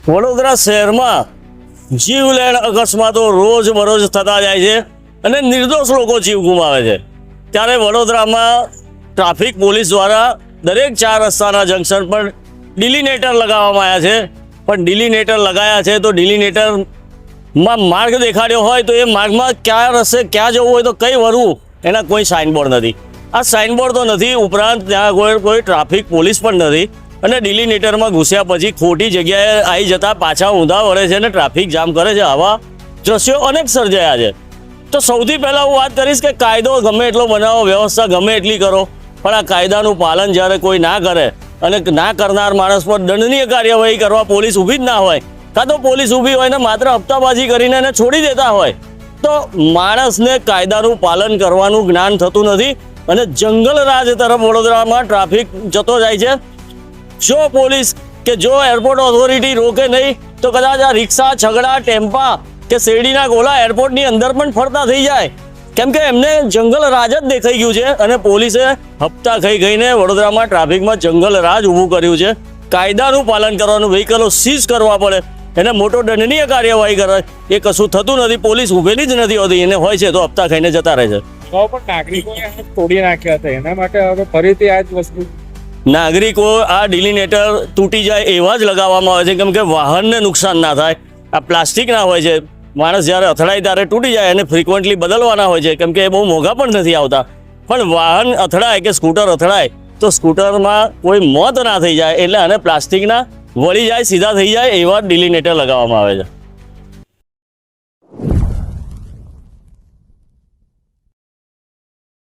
વડોદરા શહેરમાં જીવલેણ અકસ્માતો રોજબરોજ થતા જાય છે અને નિર્દોષ લોકો જીવ ગુમાવે છે। ત્યારે વડોદરામાં ટ્રાફિક પોલીસ દ્વારા દરેક 4 રસ્તાના જંકશન પર ડિલિનેટર લગાવવામાં આવ્યા છે, પણ ડિલિનેટર લગાયા છે તો ડિલિનેટરમાં માર્ગ દેખાડ્યો હોય તો એ માર્ગમાં ક્યાં રસ્તે ક્યાં જવું હોય તો કઈ વળવું એના કોઈ સાઇનબોર્ડ નથી। આ સાઇનબોર્ડ તો નથી, ઉપરાંત ત્યાં કોઈ ટ્રાફિક પોલીસ પણ નથી અને ડિલિનેટરમાં ઘૂસ્યા પછી ખોટી જગ્યાએ આવી જતા પાછા ઊંધા વળે છે અને ટ્રાફિક જામ કરે છે। આવા દ્રશ્યો અનેક સર્જાયા છે। તો સૌથી પહેલાં હું વાત કરીશ કે કાયદો ગમે એટલો બનાવો, વ્યવસ્થા ગમે એટલી કરો, પણ આ કાયદાનું પાલન જ્યારે કોઈ ના કરે અને ના કરનાર માણસ પર દંડનીય કાર્યવાહી કરવા પોલીસ ઊભી જ ના હોય, કાં તો પોલીસ ઊભી હોય ને માત્ર હપ્તાબાજી કરીને એને છોડી દેતા હોય, તો માણસને કાયદાનું પાલન કરવાનું જ્ઞાન થતું નથી અને જંગલ રાજ તરફ વડોદરામાં ટ્રાફિક જતો જાય છે। જો પોલીસ કે જો એરપોર્ટ ઓથોરિટી રોકે નહીં તો કદાચ આ રિક્ષા, છગડા, ટેમ્પા કે શેરડીના ગોલા એરપોર્ટની અંદર પણ ફરતા થઈ જાય, કેમ કે એમને જંગલ રાજ જ દેખાઈ ગયું છે અને પોલીસે હપ્તા ખાઈ ખાઈને વડોદરામાં ટ્રાફિકમાં જંગલ રાજ ઊભું કર્યું છે। કાયદાનું પાલન કરવાનું, વ્હીકલો સીઝ કરવા પડે, એને મોટો દંડનીય કાર્યવાહી કરે, એ કશું થતું નથી। પોલીસ ઊભેલી જ નથી હોતી, એને હોય છે તો હપ્તા ખાઈને જતા રહે છે। પણ નાગરિકોએ તોડી નાખ્યા હતા, એના માટે હવે ફરીથી આ જ વસ્તુ નાગરિકો આ ડિલિનેટર તૂટી જાય એવા જ લગાવવામાં આવે છે, કેમ કે વાહનને નુકસાન ના થાય। આ પ્લાસ્ટિકના હોય છે, માણસ જ્યારે અથડાય ત્યારે તૂટી જાય અને ફ્રિકવન્ટલી બદલવાના હોય છે, કેમ કે એ બહુ મોંઘા પણ નથી આવતા। પણ વાહન અથડાય કે સ્કૂટર અથડાય તો સ્કૂટરમાં કોઈ મોત ના થઈ જાય એટલે આને પ્લાસ્ટિકના વળી જાય, સીધા થઈ જાય એવા ડિલિનેટર લગાવવામાં આવે છે।